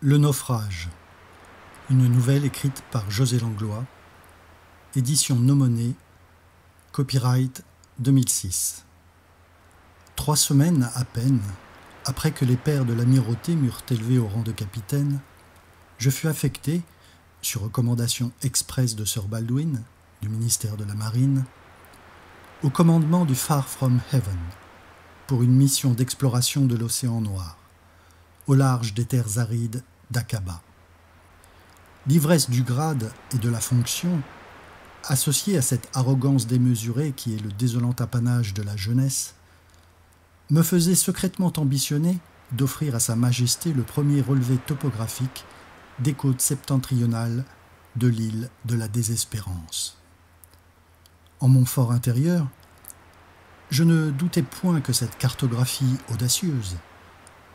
Le naufrage, une nouvelle écrite par José Langlois, édition Nomonnet, copyright 2006. 3 semaines à peine après que les pairs de l'amirauté m'eurent élevé au rang de capitaine, je fus affecté, sur recommandation expresse de Sir Baldwin, du ministère de la Marine, au commandement du Far From Heaven, pour une mission d'exploration de l'océan Noir, au large des terres arides d'Aqaba. L'ivresse du grade et de la fonction, associée à cette arrogance démesurée qui est le désolant apanage de la jeunesse, me faisait secrètement ambitionner d'offrir à Sa Majesté le premier relevé topographique des côtes septentrionales de l'île de la Désespérance. En mon fort intérieur, je ne doutais point que cette cartographie audacieuse,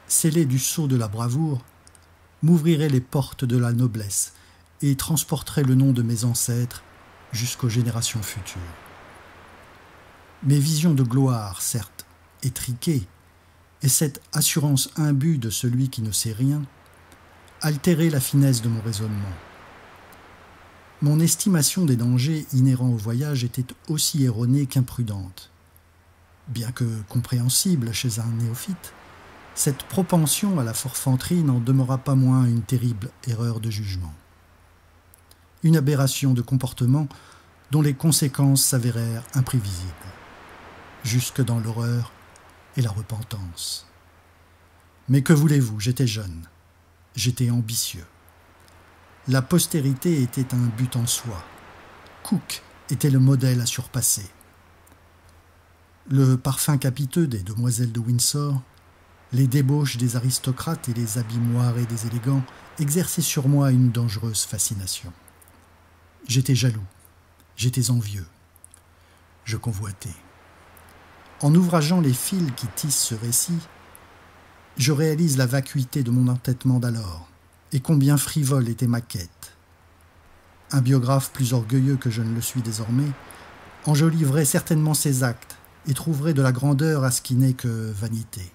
scellée du sceau de la bravoure, m'ouvrirait les portes de la noblesse et transporterait le nom de mes ancêtres jusqu'aux générations futures. Mes visions de gloire, certes étriquées, et cette assurance imbue de celui qui ne sait rien, altéraient la finesse de mon raisonnement. Mon estimation des dangers inhérents au voyage était aussi erronée qu'imprudente. Bien que compréhensible chez un néophyte, cette propension à la forfanterie n'en demeura pas moins une terrible erreur de jugement. Une aberration de comportement dont les conséquences s'avérèrent imprévisibles, jusque dans l'horreur et la repentance. Mais que voulez-vous, j'étais jeune, j'étais ambitieux. La postérité était un but en soi. Cook était le modèle à surpasser. Le parfum capiteux des demoiselles de Windsor, les débauches des aristocrates et les habits moirés des élégants exerçaient sur moi une dangereuse fascination. J'étais jaloux, j'étais envieux, je convoitais. En ouvrageant les fils qui tissent ce récit, je réalise la vacuité de mon entêtement d'alors, et combien frivole était ma quête. Un biographe plus orgueilleux que je ne le suis désormais enjoliverait certainement ses actes et trouverait de la grandeur à ce qui n'est que vanité.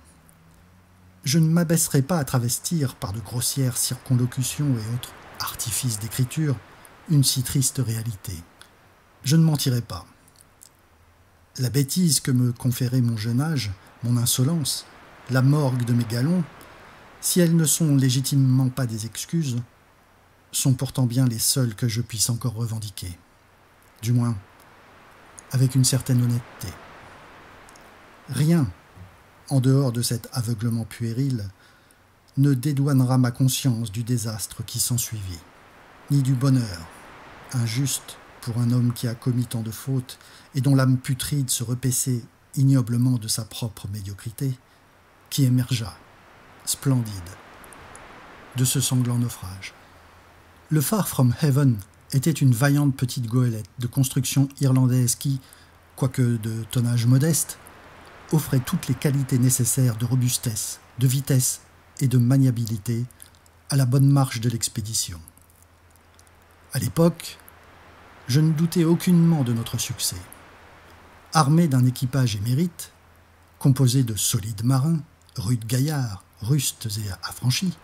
Je ne m'abaisserai pas à travestir par de grossières circonlocutions et autres artifices d'écriture une si triste réalité. Je ne mentirai pas. La bêtise que me conférait mon jeune âge, mon insolence, la morgue de mes galons, si elles ne sont légitimement pas des excuses, sont pourtant bien les seules que je puisse encore revendiquer. Du moins, avec une certaine honnêteté. Rien, en dehors de cet aveuglement puéril, ne dédouanera ma conscience du désastre qui s'ensuivit, ni du bonheur, injuste pour un homme qui a commis tant de fautes et dont l'âme putride se repaissait ignoblement de sa propre médiocrité, qui émergea, splendide, de ce sanglant naufrage. Le Far From Heaven était une vaillante petite goélette de construction irlandaise qui, quoique de tonnage modeste, offrait toutes les qualités nécessaires de robustesse, de vitesse et de maniabilité à la bonne marche de l'expédition. À l'époque, je ne doutais aucunement de notre succès. Armé d'un équipage émérite, composé de solides marins, rudes gaillards, rustes et affranchis,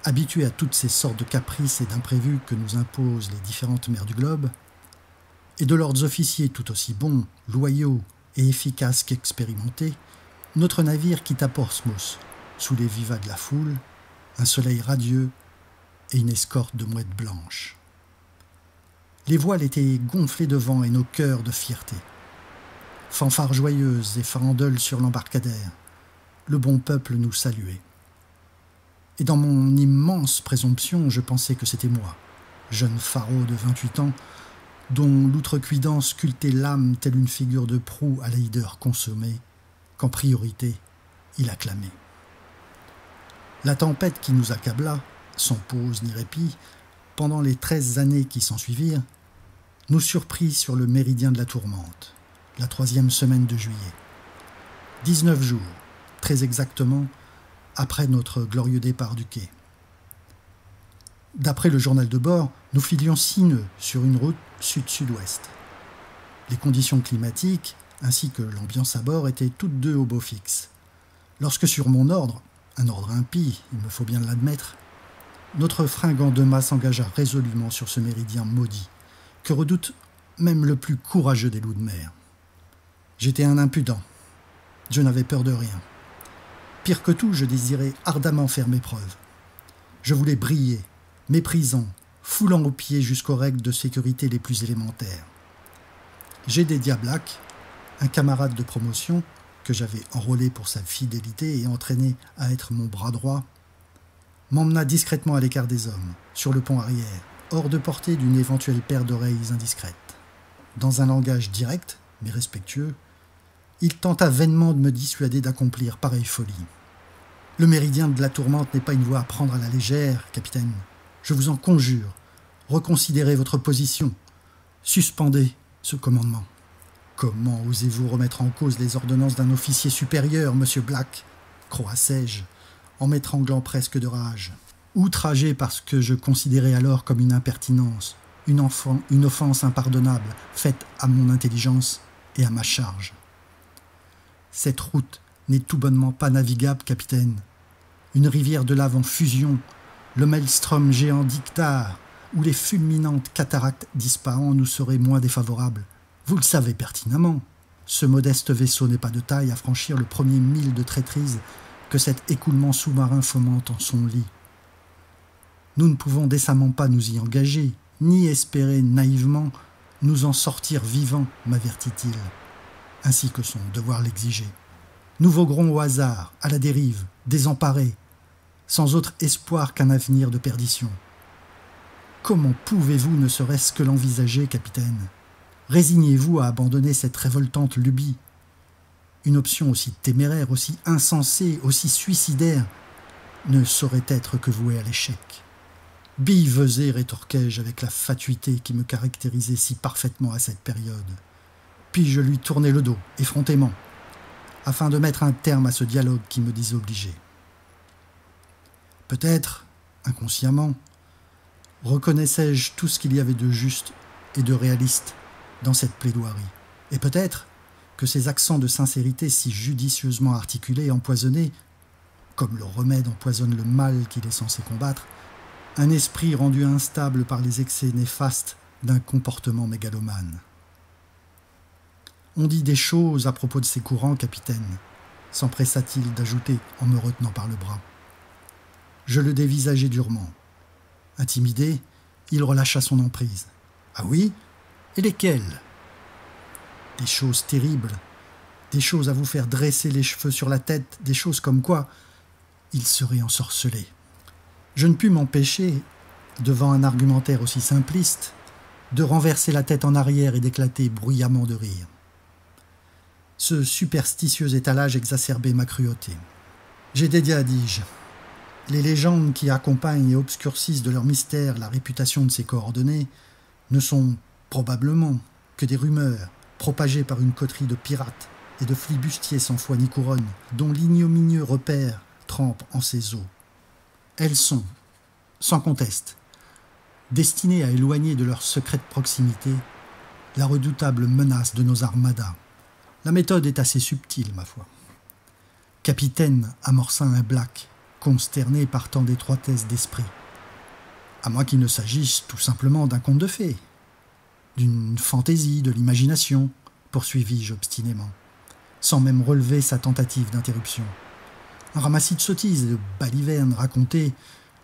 habitués à toutes ces sortes de caprices et d'imprévus que nous imposent les différentes mers du globe, et de leurs officiers tout aussi bons, loyaux et efficaces qu'expérimentés, notre navire quitta Portsmouth, sous les vivas de la foule, un soleil radieux et une escorte de mouettes blanches. Les voiles étaient gonflées de vent et nos cœurs de fierté. Fanfares joyeuses et farandoles sur l'embarcadère, le bon peuple nous saluait. Et dans mon immense présomption, je pensais que c'était moi, jeune faraud de 28 ans, dont l'outrecuidance sculptait l'âme telle une figure de proue à la hideur consommée, qu'en priorité, il acclamait. La tempête qui nous accabla, sans pause ni répit, pendant les 13 années qui s'ensuivirent, nous surprit sur le méridien de la tourmente, la 3e semaine de juillet. 19 jours, très exactement, après notre glorieux départ du quai. D'après le journal de bord, nous filions 6 nœuds sur une route sud-sud-ouest. Les conditions climatiques, ainsi que l'ambiance à bord, étaient toutes deux au beau fixe. Lorsque sur mon ordre, un ordre impie, il me faut bien l'admettre, notre fringant de mât s'engagea résolument sur ce méridien maudit, que redoute même le plus courageux des loups de mer. J'étais un impudent. Je n'avais peur de rien. Pire que tout, je désirais ardemment faire mes preuves. Je voulais briller, méprisant, foulant aux pieds jusqu'aux règles de sécurité les plus élémentaires. J'ai Dédia Black, un camarade de promotion que j'avais enrôlé pour sa fidélité et entraîné à être mon bras droit, m'emmena discrètement à l'écart des hommes, sur le pont arrière, hors de portée d'une éventuelle paire d'oreilles indiscrètes. Dans un langage direct, mais respectueux, il tenta vainement de me dissuader d'accomplir pareille folie. Le méridien de la tourmente n'est pas une voie à prendre à la légère, capitaine. Je vous en conjure, reconsidérez votre position. Suspendez ce commandement. Comment osez-vous remettre en cause les ordonnances d'un officier supérieur, monsieur Black ? Croassai-je, en m'étranglant presque de rage. Outragé par ce que je considérais alors comme une impertinence, une offense impardonnable faite à mon intelligence et à ma charge. Cette route n'est tout bonnement pas navigable, capitaine. Une rivière de lave en fusion, le maelstrom géant d'Ictar, ou les fulminantes cataractes d'Ispahan nous seraient moins défavorables. Vous le savez pertinemment. Ce modeste vaisseau n'est pas de taille à franchir le premier mille de traîtrise que cet écoulement sous-marin fomente en son lit. Nous ne pouvons décemment pas nous y engager, ni espérer naïvement nous en sortir vivants, m'avertit-il, ainsi que son devoir l'exigeait. Nous voguerons au hasard, à la dérive, désemparés, sans autre espoir qu'un avenir de perdition. Comment pouvez-vous ne serait-ce que l'envisager, capitaine ? Résignez-vous à abandonner cette révoltante lubie. Une option aussi téméraire, aussi insensée, aussi suicidaire ne saurait être que vouée à l'échec. Billevesée, rétorquai-je avec la fatuité qui me caractérisait si parfaitement à cette période. Puis je lui tournai le dos, effrontément, afin de mettre un terme à ce dialogue qui me désobligeait. Peut-être, inconsciemment, reconnaissais-je tout ce qu'il y avait de juste et de réaliste dans cette plaidoirie. Et peut-être que ces accents de sincérité si judicieusement articulés et empoisonnés, comme le remède empoisonne le mal qu'il est censé combattre, un esprit rendu instable par les excès néfastes d'un comportement mégalomane. On dit des choses à propos de ces courants, capitaine, s'empressa-t-il d'ajouter en me retenant par le bras. Je le dévisageai durement. Intimidé, il relâcha son emprise. Ah oui ? Et lesquelles ? Des choses terribles, des choses à vous faire dresser les cheveux sur la tête, des choses comme quoi il serait ensorcelé. Je ne pus m'empêcher, devant un argumentaire aussi simpliste, de renverser la tête en arrière et d'éclater bruyamment de rire. Ce superstitieux étalage exacerbait ma cruauté. J'ai Dédia, dis-je. Les légendes qui accompagnent et obscurcissent de leur mystère la réputation de ces coordonnées ne sont probablement que des rumeurs propagées par une coterie de pirates et de flibustiers sans foi ni couronne, dont l'ignominieux repère trempe en ses eaux. Elles sont, sans conteste, destinées à éloigner de leur secrète proximité la redoutable menace de nos armadas. La méthode est assez subtile, ma foi. Capitaine, amorça un Black, consterné par tant d'étroitesse d'esprit. À moins qu'il ne s'agisse tout simplement d'un conte de fées, d'une fantaisie de l'imagination, poursuivis-je obstinément, sans même relever sa tentative d'interruption. Un ramassis de sottises et de balivernes racontées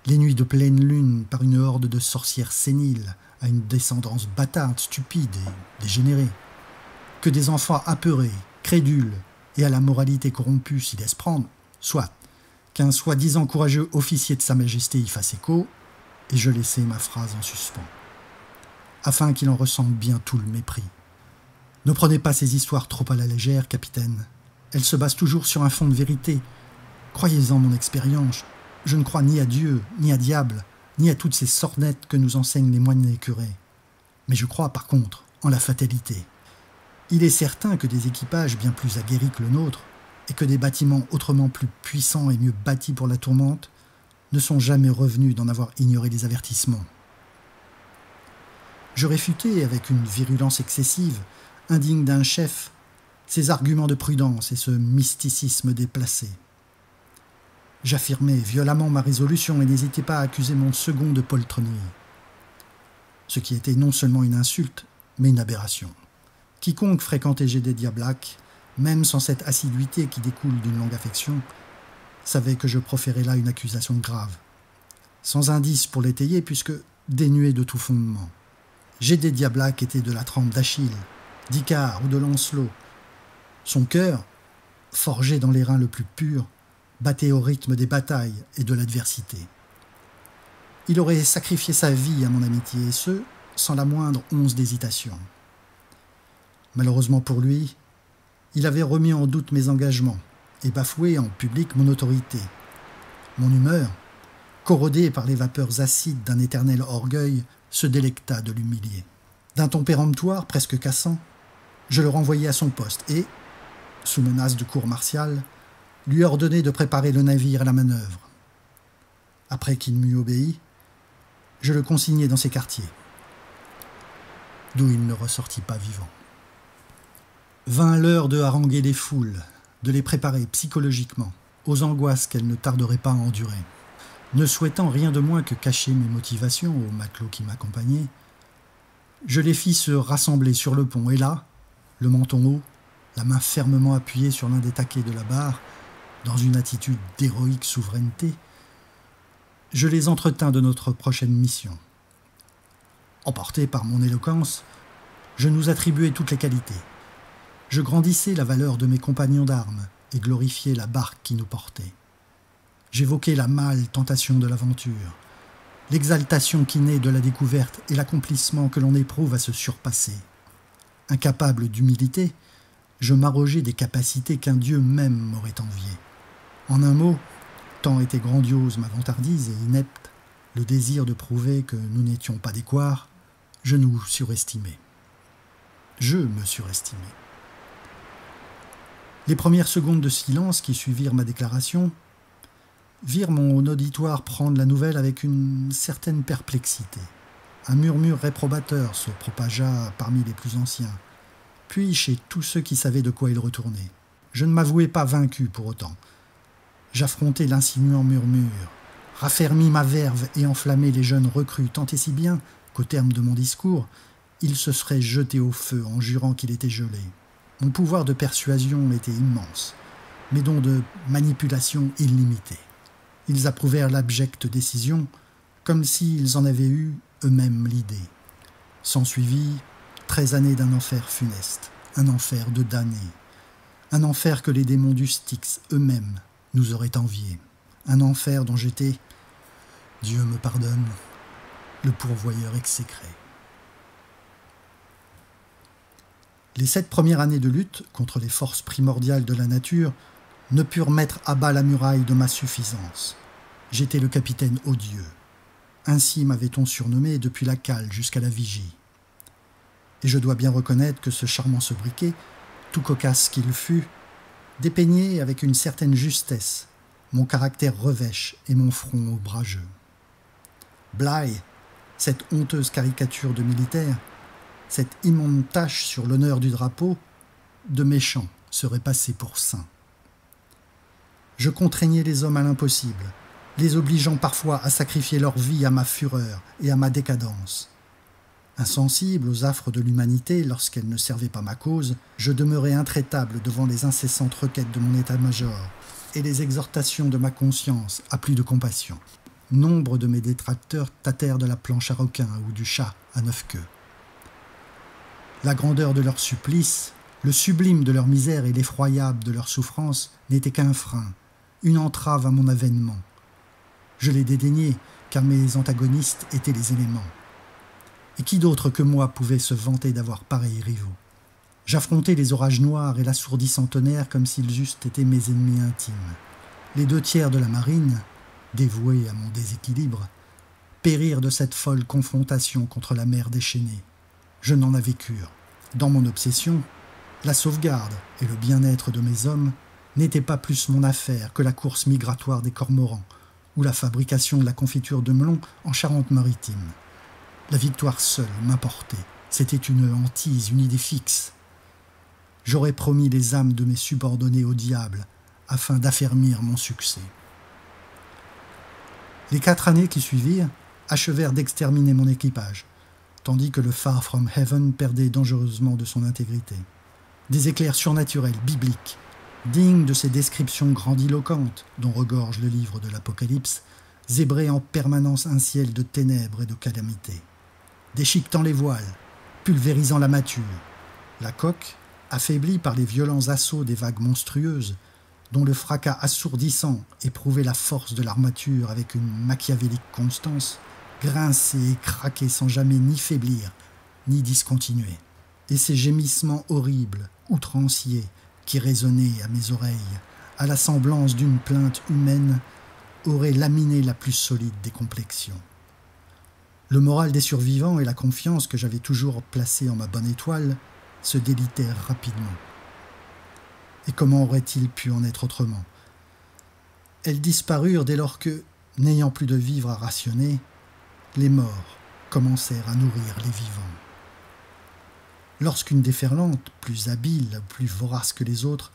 les nuits de pleine lune par une horde de sorcières séniles à une descendance bâtarde, stupide et dégénérée. Que des enfants apeurés, crédules et à la moralité corrompue s'y laissent prendre, soit qu'un soi-disant courageux officier de Sa Majesté y fasse écho, et je laissai ma phrase en suspens, afin qu'il en ressente bien tout le mépris. Ne prenez pas ces histoires trop à la légère, capitaine. Elles se basent toujours sur un fond de vérité. Croyez-en mon expérience, je ne crois ni à Dieu, ni à diable, ni à toutes ces sornettes que nous enseignent les moines et les curés. Mais je crois, par contre, en la fatalité. Il est certain que des équipages bien plus aguerris que le nôtre, et que des bâtiments autrement plus puissants et mieux bâtis pour la tourmente, ne sont jamais revenus d'en avoir ignoré les avertissements. Je réfutai, avec une virulence excessive, indigne d'un chef, ces arguments de prudence et ce mysticisme déplacé. J'affirmai violemment ma résolution et n'hésitais pas à accuser mon second de poltronnerie. Ce qui était non seulement une insulte, mais une aberration. Quiconque fréquentait Jedediah Black, même sans cette assiduité qui découle d'une longue affection, savait que je proférais là une accusation grave, sans indice pour l'étayer puisque dénuée de tout fondement. Jedediah Black était de la trempe d'Achille, d'Icare ou de Lancelot. Son cœur, forgé dans les reins le plus pur, battait au rythme des batailles et de l'adversité. Il aurait sacrifié sa vie à mon amitié, et ce, sans la moindre once d'hésitation. Malheureusement pour lui, il avait remis en doute mes engagements et bafoué en public mon autorité. Mon humeur, corrodée par les vapeurs acides d'un éternel orgueil, se délecta de l'humilier. D'un ton péremptoire, presque cassant, je le renvoyai à son poste et, sous menace de cour martiale, lui ordonnai de préparer le navire à la manœuvre. Après qu'il m'eut obéi, je le consignai dans ses quartiers, d'où il ne ressortit pas vivant. Vint l'heure de haranguer les foules, de les préparer psychologiquement aux angoisses qu'elles ne tarderaient pas à endurer. Ne souhaitant rien de moins que cacher mes motivations aux matelots qui m'accompagnaient, je les fis se rassembler sur le pont et là, le menton haut, la main fermement appuyée sur l'un des taquets de la barre, dans une attitude d'héroïque souveraineté, je les entretins de notre prochaine mission. Emporté par mon éloquence, je nous attribuais toutes les qualités. Je grandissais la valeur de mes compagnons d'armes et glorifiais la barque qui nous portait. J'évoquais la mâle tentation de l'aventure, l'exaltation qui naît de la découverte et l'accomplissement que l'on éprouve à se surpasser. Incapable d'humilité, je m'arrogeais des capacités qu'un dieu même m'aurait enviées. En un mot, tant était grandiose ma vantardise et inepte le désir de prouver que nous n'étions pas des couards, je nous surestimais. Je me surestimais. Les premières secondes de silence qui suivirent ma déclaration virent mon auditoire prendre la nouvelle avec une certaine perplexité. Un murmure réprobateur se propagea parmi les plus anciens, puis chez tous ceux qui savaient de quoi il retournait. Je ne m'avouais pas vaincu pour autant. J'affrontai l'insinuant murmure, raffermis ma verve et enflammai les jeunes recrues tant et si bien qu'au terme de mon discours, ils se seraient jetés au feu en jurant qu'il était gelé. Mon pouvoir de persuasion était immense, mes dons de manipulation illimités. Ils approuvèrent l'abjecte décision, comme s'ils en avaient eu eux-mêmes l'idée. S'ensuivit 13 années d'un enfer funeste, un enfer de damnés, un enfer que les démons du Styx eux-mêmes nous auraient envié, un enfer dont j'étais, Dieu me pardonne, le pourvoyeur exécré. Les 7 premières années de lutte contre les forces primordiales de la nature ne purent mettre à bas la muraille de ma suffisance. J'étais le capitaine odieux. Ainsi m'avait-on surnommé depuis la cale jusqu'à la vigie. Et je dois bien reconnaître que ce charmant sobriquet, tout cocasse qu'il fût, dépeignait avec une certaine justesse mon caractère revêche et mon front ombrageux. Bligh, cette honteuse caricature de militaire, cette immonde tache sur l'honneur du drapeau, de méchant serait passé pour saint. Je contraignais les hommes à l'impossible, les obligeant parfois à sacrifier leur vie à ma fureur et à ma décadence. Insensible aux affres de l'humanité lorsqu'elle ne servait pas ma cause, je demeurais intraitable devant les incessantes requêtes de mon état-major et les exhortations de ma conscience à plus de compassion. Nombre de mes détracteurs tâtèrent de la planche à requin ou du chat à 9 queues. La grandeur de leur supplice, le sublime de leur misère et l'effroyable de leur souffrance n'étaient qu'un frein, une entrave à mon avènement. Je les dédaignais, car mes antagonistes étaient les éléments. Et qui d'autre que moi pouvait se vanter d'avoir pareils rivaux? J'affrontais les orages noirs et l'assourdissant tonnerre comme s'ils eussent été mes ennemis intimes. Les 2 tiers de la marine, dévoués à mon déséquilibre, périrent de cette folle confrontation contre la mer déchaînée. Je n'en avais cure. Dans mon obsession, la sauvegarde et le bien-être de mes hommes n'étaient pas plus mon affaire que la course migratoire des cormorans ou la fabrication de la confiture de melon en Charente-Maritime. La victoire seule m'importait. C'était une hantise, une idée fixe. J'aurais promis les âmes de mes subordonnés au diable afin d'affermir mon succès. Les 4 années qui suivirent achevèrent d'exterminer mon équipage, tandis que le Far From Heaven perdait dangereusement de son intégrité. Des éclairs surnaturels, bibliques, dignes de ces descriptions grandiloquentes dont regorge le livre de l'Apocalypse, zébraient en permanence un ciel de ténèbres et de calamités. Déchiquetant les voiles, pulvérisant la mâture, la coque, affaiblie par les violents assauts des vagues monstrueuses, dont le fracas assourdissant éprouvait la force de l'armature avec une machiavélique constance, grinçait et craquait sans jamais ni faiblir, ni discontinuer. Et ces gémissements horribles, outranciers, qui résonnaient à mes oreilles, à la semblance d'une plainte humaine, auraient laminé la plus solide des complexions. Le moral des survivants et la confiance que j'avais toujours placée en ma bonne étoile se délitèrent rapidement. Et comment aurait-il pu en être autrement? Elles disparurent dès lors que, n'ayant plus de vivres à rationner, les morts commencèrent à nourrir les vivants. Lorsqu'une déferlante, plus habile, plus vorace que les autres,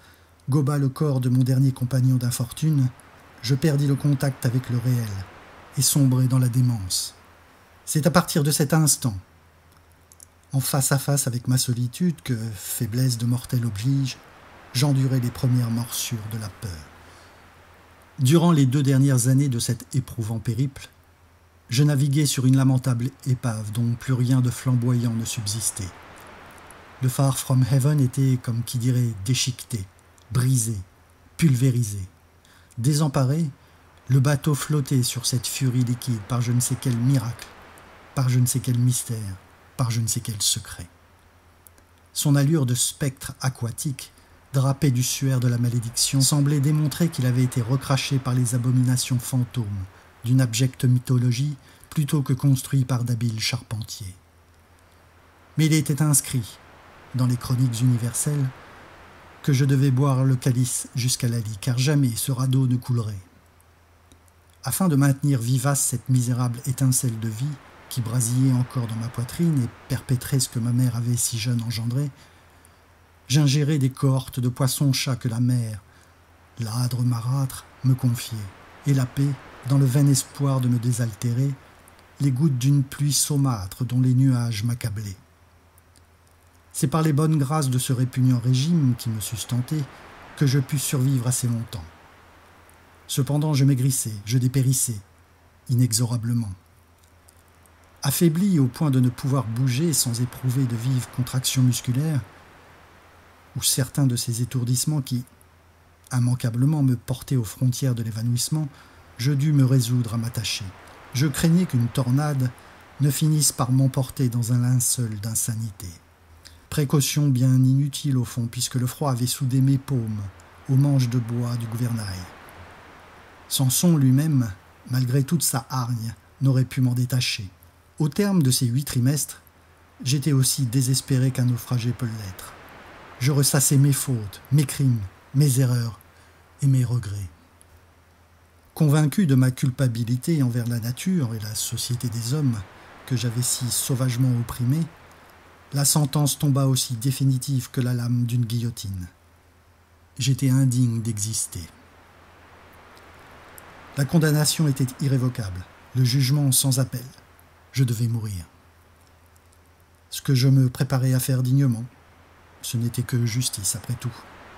goba le corps de mon dernier compagnon d'infortune, je perdis le contact avec le réel et sombrai dans la démence. C'est à partir de cet instant, en face à face avec ma solitude, que, faiblesse de mortel oblige, j'endurai les premières morsures de la peur. Durant les 2 dernières années de cet éprouvant périple, je naviguais sur une lamentable épave dont plus rien de flamboyant ne subsistait. Le Far From Heaven était, comme qui dirait, déchiqueté, brisé, pulvérisé. Désemparé, le bateau flottait sur cette furie liquide par je ne sais quel miracle, par je ne sais quel mystère, par je ne sais quel secret. Son allure de spectre aquatique, drapé du suaire de la malédiction, semblait démontrer qu'il avait été recraché par les abominations fantômes d'une abjecte mythologie plutôt que construit par d'habiles charpentiers. Mais il était inscrit, dans les chroniques universelles, que je devais boire le calice jusqu'à la lie, car jamais ce radeau ne coulerait. Afin de maintenir vivace cette misérable étincelle de vie qui brasillait encore dans ma poitrine et perpétrait ce que ma mère avait si jeune engendré, j'ingérais des cohortes de poissons-chats que la mer, l'âdre marâtre, me confiait, et la paix, dans le vain espoir de me désaltérer, les gouttes d'une pluie saumâtre dont les nuages m'accablaient. C'est par les bonnes grâces de ce répugnant régime qui me sustentait que je pus survivre assez longtemps. Cependant, je maigrissais, je dépérissais, inexorablement. Affaibli au point de ne pouvoir bouger sans éprouver de vives contractions musculaires, ou certains de ces étourdissements qui, immanquablement, me portaient aux frontières de l'évanouissement, je dus me résoudre à m'attacher. Je craignais qu'une tornade ne finisse par m'emporter dans un linceul d'insanité. Précaution bien inutile au fond, puisque le froid avait soudé mes paumes aux manches de bois du gouvernail. Samson lui-même, malgré toute sa hargne, n'aurait pu m'en détacher. Au terme de ces 8 trimestres, j'étais aussi désespéré qu'un naufragé peut l'être. Je ressassais mes fautes, mes crimes, mes erreurs et mes regrets. Convaincu de ma culpabilité envers la nature et la société des hommes que j'avais si sauvagement opprimés, la sentence tomba aussi définitive que la lame d'une guillotine. J'étais indigne d'exister. La condamnation était irrévocable, le jugement sans appel. Je devais mourir. Ce que je me préparais à faire dignement, ce n'était que justice après tout.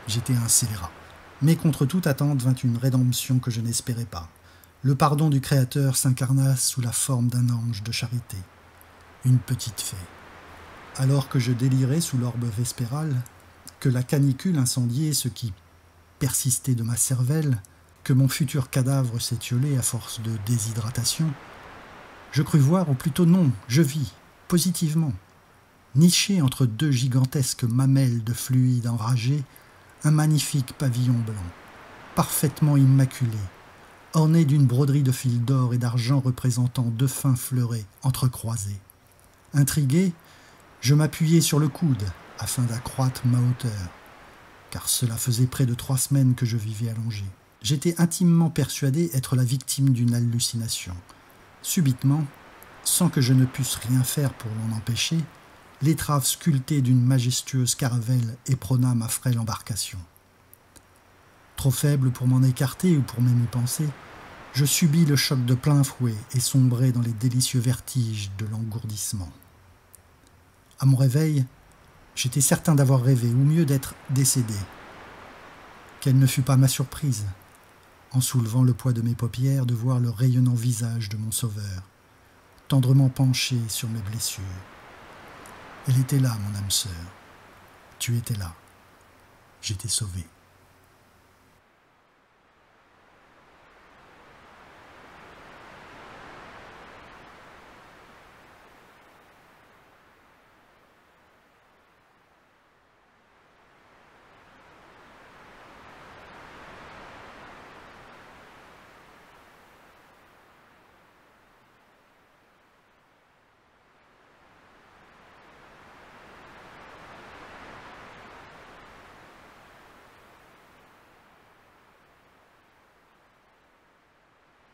J'étais un scélérat. Mais contre toute attente vint une rédemption que je n'espérais pas. Le pardon du Créateur s'incarna sous la forme d'un ange de charité, une petite fée. Alors que je délirais sous l'orbe vespérale, que la canicule incendiait ce qui persistait de ma cervelle, que mon futur cadavre s'étiolait à force de déshydratation, je crus voir, ou plutôt non, je vis, positivement, niché entre 2 gigantesques mamelles de fluide enragé, un magnifique pavillon blanc, parfaitement immaculé, orné d'une broderie de fils d'or et d'argent représentant 2 fins fleurets entrecroisés. Intrigué, je m'appuyai sur le coude afin d'accroître ma hauteur, car cela faisait près de 3 semaines que je vivais allongé. J'étais intimement persuadé être la victime d'une hallucination. Subitement, sans que je ne pusse rien faire pour l'en empêcher, l'étrave sculptée d'une majestueuse caravelle éperonna ma frêle embarcation. Trop faible pour m'en écarter ou pour même y penser, Je subis le choc de plein fouet et sombrai dans les délicieux vertiges de l'engourdissement. À mon réveil, j'étais certain d'avoir rêvé, ou mieux d'être décédé. Quelle ne fut pas ma surprise, en soulevant le poids de mes paupières, de voir le rayonnant visage de mon sauveur, tendrement penché sur mes blessures. Elle était là, mon âme sœur. Tu étais là. J'étais sauvé.